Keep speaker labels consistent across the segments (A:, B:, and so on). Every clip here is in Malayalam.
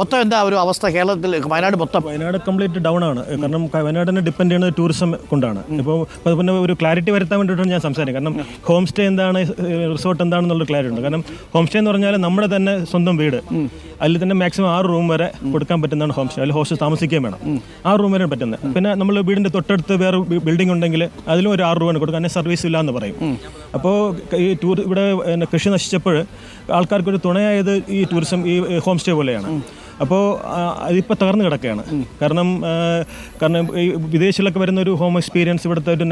A: മൊത്തം എന്താ ഒരു അവസ്ഥ കേരളത്തിൽ വയനാട് മൊത്തം?
B: വയനാട് കംപ്ലീറ്റ് ഡൗൺ ആണ്. കാരണം വയനാടിനെ ഡിപ്പെൻഡ് ചെയ്യുന്നത് ടൂറിസം കൊണ്ടാണ്. ഇപ്പോൾ പിന്നെ ഒരു ക്ലാരിറ്റി വരുത്താൻ വേണ്ടിയിട്ടാണ് ഞാൻ സംസാരിക്കുന്നത്. കാരണം ഹോം സ്റ്റേ എന്താണ്, റിസോർട്ട് എന്താണെന്നുള്ള ക്ലാരിറ്റി ഉണ്ട്. കാരണം ഹോം സ്റ്റേ എന്ന് പറഞ്ഞാൽ നമ്മുടെ തന്നെ സ്വന്തം വീട്, അതിൽ തന്നെ മാക്സിമം 6 റൂം വരെ കൊടുക്കാൻ പറ്റുന്നതാണ് ഹോം സ്റ്റേ. അതിൽ ഹോസ്റ്റൽ താമസിക്കുകയും വേണം. 6 റൂം വരെ പറ്റുന്നത്. പിന്നെ നമ്മൾ വീടിൻ്റെ തൊട്ടടുത്ത് വേറെ ബിൽഡിംഗ് ഉണ്ടെങ്കിൽ അതിലും ഒരു 6 രൂപ കൊടുക്കും. അതിന് സർവീസ് ഇല്ല എന്ന് പറയും. അപ്പോൾ ഈ ഇവിടെ കൃഷി നശിച്ചപ്പോൾ ആൾക്കാർക്കൊരു തുണയായത് ഈ ടൂറിസം, ഈ ഹോം സ്റ്റേ പോലെയാണ്. അപ്പോൾ അതിപ്പോൾ തകർന്നു കിടക്കുകയാണ്. കാരണം ഈ വിദേശിലൊക്കെ വരുന്ന ഒരു ഹോം എക്സ്പീരിയൻസ്, ഇവിടുത്തെ ഒരു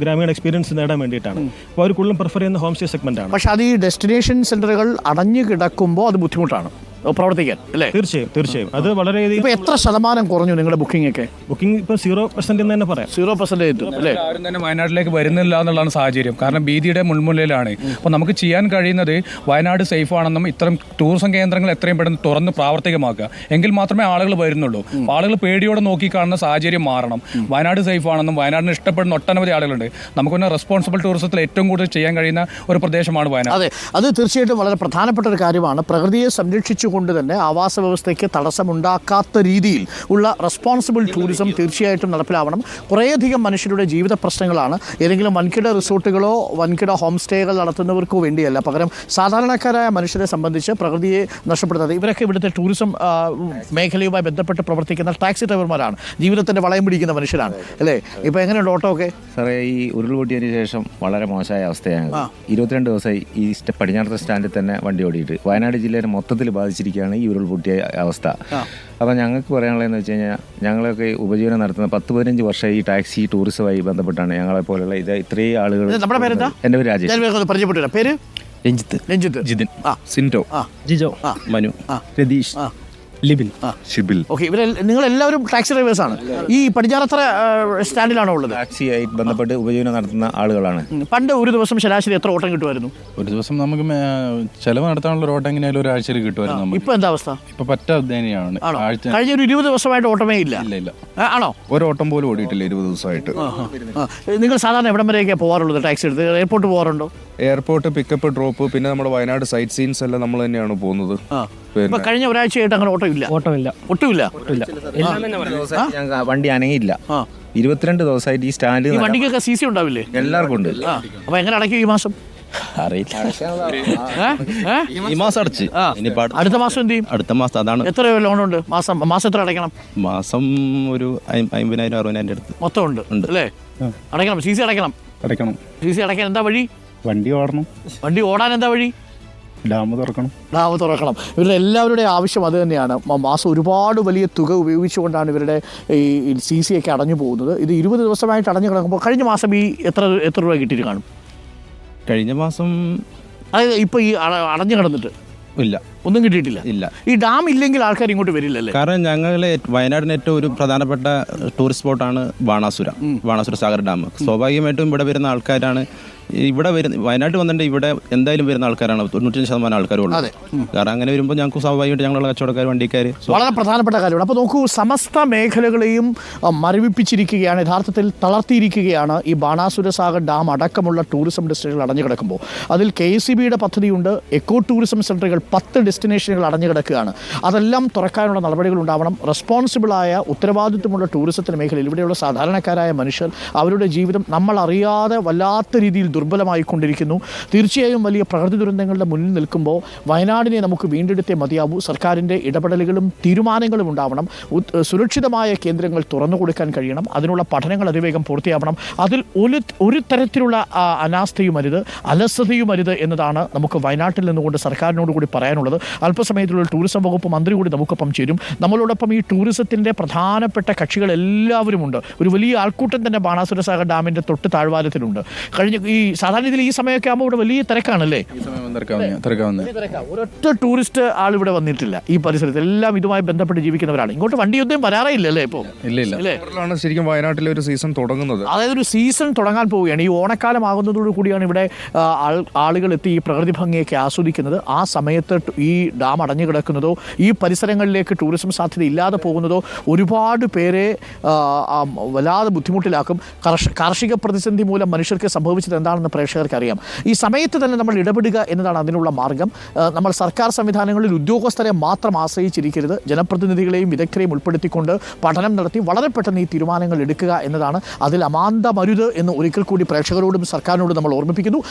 B: ഗ്രാമീണ എക്സ്പീരിയൻസ് നേടാൻ വേണ്ടിയിട്ടാണ്. അപ്പോൾ അവർ കൂടുതലും പ്രിഫർ ചെയ്യുന്ന ഹോം സ്റ്റേ സെഗ്മെൻറ്റാണ്.
A: പക്ഷേ അത് ഈ ഡെസ്റ്റിനേഷൻ സെൻ്ററുകൾ അടഞ്ഞു കിടക്കുമ്പോൾ അത് ബുദ്ധിമുട്ടാണ് പ്രവർത്തിക്കാൻ, അല്ലേ?
B: തീർച്ചയായും അത് വളരെയധികം.
A: ഇപ്പോൾ എത്ര ശതമാനം കുറഞ്ഞു നിങ്ങളുടെ ബുക്കിംഗ് ഒക്കെ?
B: ബുക്കിംഗ് ഇപ്പോൾ 0% എന്ന് തന്നെ പറയാം.
A: 0% അല്ലേ?
C: ആരും തന്നെ വയനാട്ടിലേക്ക് വരുന്നില്ല എന്നുള്ളതാണ് സാഹചര്യം. കാരണം ഭീതിയുടെ മുൾമുനയിലാണ്. അപ്പോൾ നമുക്ക് ചെയ്യാൻ കഴിയുന്നത് വയനാട് സേഫ് ആണെന്നും ഇത്തരം ടൂറിസം കേന്ദ്രങ്ങൾ എത്രയും പെട്ടെന്ന് തുറന്ന് പ്രാവർത്തികമാക്കുക. എങ്കിൽ മാത്രമേ ആളുകൾ വരുന്നുള്ളൂ. ആളുകൾ പേടിയോടെ നോക്കിക്കാണുന്ന സാഹചര്യം മാറണം. വയനാട് സേഫ് ആണെന്നും വയനാടിനെ ഇഷ്ടപ്പെടുന്ന ഒട്ടനവധി ആളുകളുണ്ട്. നമുക്കൊന്ന് റെസ്പോൺസിബിൾ ടൂറിസത്തിൽ ഏറ്റവും കൂടുതൽ ചെയ്യാൻ കഴിയുന്ന ഒരു പ്രദേശമാണ് വയനാട്.
A: അതെ, അത് തീർച്ചയായിട്ടും വളരെ പ്രധാനപ്പെട്ട ഒരു കാര്യമാണ്. പ്രകൃതിയെ സംരക്ഷിച്ചു കൊണ്ട് തന്നെ ആവാസ വ്യവസ്ഥയ്ക്ക് തടസ്സമുണ്ടാക്കാത്ത രീതിയിൽ ഉള്ള റെസ്പോൺസിബിൾ ടൂറിസം തീർച്ചയായിട്ടും നടപ്പിലാവണം. കുറേയധികം മനുഷ്യരുടെ ജീവിത പ്രശ്നങ്ങളാണ് ഏതെങ്കിലും വൻകിട റിസോർട്ടുകളോ വൻകിട ഹോം സ്റ്റേകൾ നടത്തുന്നവർക്കോ വേണ്ടിയല്ല, പകരം സാധാരണക്കാരായ മനുഷ്യരെ സംബന്ധിച്ച് പ്രകൃതിയെ നഷ്ടപ്പെടുത്താതെ ഇവരൊക്കെ ഇവിടുത്തെ ടൂറിസം മേഖലയുമായി ബന്ധപ്പെട്ട് പ്രവർത്തിക്കുന്ന ടാക്സി ഡ്രൈവർമാരാണ്, ജീവിതത്തിൻ്റെ വളയം പിടിക്കുന്ന മനുഷ്യരാണ്, അല്ലേ? ഇപ്പോൾ എങ്ങനെയുണ്ട് ഓട്ടോ ഒക്കെ?
D: സാറേ, ഈ ഉരുൾപൊട്ടിയതിന് ശേഷം വളരെ മോശമായ അവസ്ഥയാണ്. 22 ദിവസമായി ഈ പടിഞ്ഞാറത്തെ സ്റ്റാൻഡിൽ തന്നെ വണ്ടി ഓടിയിട്ട് വയനാട് ജില്ലയെ മൊത്തത്തിൽ ബാധിച്ചിരിക്കുകയാണ് ഈ ഉരുൾപൊട്ടിയ അവസ്ഥ. അപ്പോൾ ഞങ്ങൾക്ക് പറയാനുള്ളതെന്ന് വെച്ച് കഴിഞ്ഞാൽ, ഞങ്ങളൊക്കെ ഉപജീവനം നടത്തുന്ന 10-15 വർഷമായി ഈ ടാക്സി ടൂറിസവുമായി ബന്ധപ്പെട്ടാണ്. ഞങ്ങളെപ്പോലുള്ള ഇത്രയും ആളുകൾ.
A: നമ്മുടെ പേരെന്താ?
D: എൻ്റെ പേര് രാജേഷ്.
A: പരിചയപ്പെട്ടില്ല. പേര്?
D: രഞ്ജിത്ത്, ജിതിൻ, സിൻറ്റോ, ജിജോ, മനു, രതീഷ്, ലിബിൻ, ഷിബിൽ.
A: ഓക്കെ, നിങ്ങൾ എല്ലാവരും ടാക്സി ഡ്രൈവേഴ്സാണ്. ഈ പടിഞ്ഞാറത്തറ സ്റ്റാൻഡിലാണോ ഉള്ളത്?
D: ടാക്സിയായി ബന്ധപ്പെട്ട് ഉപജീവനം നടത്തുന്ന ആളുകളാണ്.
A: പണ്ട് ഒരു ദിവസം ശരാശരി എത്ര ഓട്ടം കിട്ടുമായിരുന്നു?
E: ഒരു ദിവസം നമുക്ക് ചെലവ് നടത്താനുള്ള ഒരു ഓട്ടം എങ്ങനെയാലും ഒരാഴ്ചയിൽ കിട്ടുമായിരുന്നു.
A: ഇപ്പൊ എന്താ അവസ്ഥ?
E: ഇപ്പൊ പറ്റാത്തതാണ്.
A: കഴിഞ്ഞ ഒരു 20 ദിവസമായിട്ട് ഓട്ടമേ ഇല്ല. ആണോ?
E: ഒരു ഓട്ടം പോലും ഓടിയിട്ടില്ല 20 ദിവസമായിട്ട്.
A: നിങ്ങൾ സാധാരണ എവിടം വരെയൊക്കെയാണ് പോകാറുള്ളത് ടാക്സി എടുത്ത്? എയർപോർട്ട് പോകാറുണ്ടോ?
E: എയർപോർട്ട്, പിക്കപ്പ്, ഡ്രോപ്പ്, പിന്നെ നമ്മുടെ വയനാട് സൈറ്റ് സീൻസ് എല്ലാം നമ്മൾ തന്നെയാണ് പോകുന്നത്.
A: കഴിഞ്ഞ ഒരാഴ്ചയായിട്ട് അങ്ങനെ ഒട്ടുമില്ല.
D: ഒട്ടുമില്ല. വണ്ടി അനങ്ങിയില്ല. 22 ദിവസമായിട്ട് ഈ സ്റ്റാൻഡ്.
A: വണ്ടിക്കൊക്കെ CC ഉണ്ടാവില്ലേ?
D: എല്ലാവർക്കും ഉണ്ട്.
A: അപ്പൊ എങ്ങനെ അടയ്ക്കും ഈ മാസം?
E: ഈ മാസം അടച്ച്.
A: അടുത്ത മാസം എന്ത് ചെയ്യും?
E: അടുത്ത മാസം അതാണ്.
A: എത്ര ലോൺ ഉണ്ട്? മാസം എത്ര അടയ്ക്കണം?
E: മാസം ഒരു 50,000-60,000 അടുത്ത്
A: മൊത്തം ഉണ്ട് അല്ലേ? അടയ്ക്കണം. CC അടയ്ക്കണം. CC അടയ്ക്കാൻ എന്താ വഴി?
E: വണ്ടി ഓടണം.
A: വണ്ടി ഓടാൻ എന്താ വഴി?
E: ഡാം തുറക്കണം.
A: ഇവരുടെ എല്ലാവരുടെയും ആവശ്യം അത് തന്നെയാണ്. മാസം ഒരുപാട് വലിയ തുക ഉപയോഗിച്ചുകൊണ്ടാണ് ഇവരുടെ ഈ CC ഒക്കെ അടഞ്ഞു പോകുന്നത്. ഇത് 20 ദിവസമായിട്ട് അടഞ്ഞു കിടക്കുമ്പോൾ കഴിഞ്ഞ മാസം ഈ എത്ര രൂപ കിട്ടിയിട്ട് കാണും?
E: കഴിഞ്ഞ മാസം
A: അതായത് ഇപ്പോൾ ഈ അടഞ്ഞു കിടന്നിട്ട്
E: ഇല്ല,
A: ഒന്നും കിട്ടിയിട്ടില്ല.
E: ഇല്ല.
A: ഈ ഡാം ഇല്ലെങ്കിൽ ആൾക്കാർ ഇങ്ങോട്ട് വരില്ലല്ലേ?
E: കാരണം ഞങ്ങളെ വയനാടിന് ഏറ്റവും ഒരു പ്രധാനപ്പെട്ട ടൂറിസ്റ്റ് സ്പോട്ടാണ് ബാണാസുര സാഗർ ഡാം. സ്വാഭാവികമായിട്ടും ഇവിടെ വരുന്ന ആൾക്കാരാണ്. ഇവിടെ വയനാട്ടിൽ വന്നിട്ട് ഇവിടെ എന്തായാലും വരുന്ന ആൾക്കാരാണ് 95% ആൾക്കാരും ഉള്ളത്. കാരണം അങ്ങനെ വരുമ്പോൾ ഞങ്ങൾക്ക് സ്വാഭാവികമായിട്ട് ഞങ്ങളുള്ള കച്ചവടക്കാർ, വണ്ടിക്കാർ
A: വളരെ പ്രധാനപ്പെട്ട കാര്യമാണ്. അപ്പോൾ നോക്കൂ, സമസ്ത മേഖലകളെയും മരവിപ്പിച്ചിരിക്കുകയാണ്, യഥാർത്ഥത്തിൽ തളർത്തിയിരിക്കുകയാണ് ഈ ബാണാസുര സാഗർ ഡാം അടക്കമുള്ള ടൂറിസം ഡെസ്റ്റിനേഷനുകൾ അടഞ്ഞു കിടക്കുമ്പോൾ. അതിൽ KSCBയുടെ പദ്ധതിയുണ്ട്. എക്കോ ടൂറിസം സെൻ്ററുകൾ 10 ഡെസ്റ്റിനേഷനുകൾ അടഞ്ഞു കിടക്കുകയാണ്. അതെല്ലാം തുറക്കാനുള്ള നടപടികൾ ഉണ്ടാവണം. റെസ്പോൺസിബിളായ ഉത്തരവാദിത്വമുള്ള ടൂറിസത്തിൻ്റെ മേഖലയിൽ ഇവിടെയുള്ള സാധാരണക്കാരായ മനുഷ്യർ, അവരുടെ ജീവിതം നമ്മൾ അറിയാതെ വല്ലാത്ത രീതിയിൽ ദുർബലമായിക്കൊണ്ടിരിക്കുന്നു. തീർച്ചയായും വലിയ പ്രകൃതി ദുരന്തങ്ങളുടെ മുന്നിൽ നിൽക്കുമ്പോൾ വയനാടിനെ നമുക്ക് വീണ്ടെടുത്തേ മതിയാവൂ. സർക്കാരിൻ്റെ ഇടപെടലുകളും തീരുമാനങ്ങളും ഉണ്ടാവണം. സുരക്ഷിതമായ കേന്ദ്രങ്ങൾ തുറന്നു കൊടുക്കാൻ കഴിയണം. അതിനുള്ള പഠനങ്ങൾ അതിവേഗം പൂർത്തിയാവണം. അതിൽ ഒരു തരത്തിലുള്ള അനാസ്ഥയും അരുത്, അലസതയും അരുത് എന്നതാണ് നമുക്ക് വയനാട്ടിൽ നിന്നുകൊണ്ട് സർക്കാരിനോട് കൂടി പറയാനുള്ളത്. അല്പസമയത്തിലുള്ള ടൂറിസം വകുപ്പ് മന്ത്രി കൂടി നമുക്കൊപ്പം ചേരും. നമ്മളോടൊപ്പം ഈ ടൂറിസത്തിൻ്റെ പ്രധാനപ്പെട്ട കക്ഷികൾ എല്ലാവരും ഉണ്ട്. ഒരു വലിയ ആൾക്കൂട്ടം തന്നെ ബാണാസുര സാഗർ ഡാമിൻ്റെ തൊട്ട് താഴ്വാരത്തിലുണ്ട്. ഈ സാധാരണ ഇതിൽ ഈ സമയമൊക്കെ ആകുമ്പോൾ ഇവിടെ വലിയ തിരക്കാണല്ലേ? ഒരൊറ്റ ടൂറിസ്റ്റ് ആൾ ഇവിടെ വന്നിട്ടില്ല ഈ പരിസരത്ത്. എല്ലാം ഇതുമായി ബന്ധപ്പെട്ട് ജീവിക്കുന്നവരാണ്. ഇങ്ങോട്ട് വണ്ടിയൊന്നും വരാറേ ഇല്ലല്ലേ ഇപ്പോൾ?
E: ഇല്ല. ശരിക്കും വയനാട്ടിലെ ഒരു സീസൺ തുടങ്ങുന്നത്,
A: അതായത് ഒരു സീസൺ തുടങ്ങാൻ പോവുകയാണ്. ഈ ഓണക്കാലം ആകുന്നതോടു കൂടിയാണ് ഇവിടെ ആളുകൾ എത്തി ഈ പ്രകൃതി ഭംഗിയൊക്കെ ആസ്വദിക്കുന്നത്. ആ സമയത്ത് ഈ ഈ ഡാം അടഞ്ഞു കിടക്കുന്നതോ ഈ പരിസരങ്ങളിലേക്ക് ടൂറിസം സാധ്യത ഇല്ലാതെ പോകുന്നതോ ഒരുപാട് പേരെ വല്ലാതെ ബുദ്ധിമുട്ടിലാക്കും. കാർഷിക പ്രതിസന്ധി മൂലം മനുഷ്യർക്ക് സംഭവിച്ചത് എന്താണെന്ന് പ്രേക്ഷകർക്ക് അറിയാം. ഈ സമയത്ത് തന്നെ നമ്മൾ ഇടപെടുക എന്നതാണ് അതിനുള്ള മാർഗം. നമ്മൾ സർക്കാർ സംവിധാനങ്ങളിൽ ഉദ്യോഗസ്ഥരെ മാത്രം ആശ്രയിച്ചിരിക്കരുത്. ജനപ്രതിനിധികളെയും വിദഗ്ധരെയും ഉൾപ്പെടുത്തിക്കൊണ്ട് പഠനം നടത്തി വളരെ പെട്ടെന്ന് ഈ തീരുമാനങ്ങൾ എടുക്കുക എന്നതാണ്. അതിൽ അമാന്തമരുത് എന്ന് ഒരിക്കൽ കൂടി പ്രേക്ഷകരോടും സർക്കാരിനോടും നമ്മൾ ഓർമ്മിപ്പിക്കുന്നു.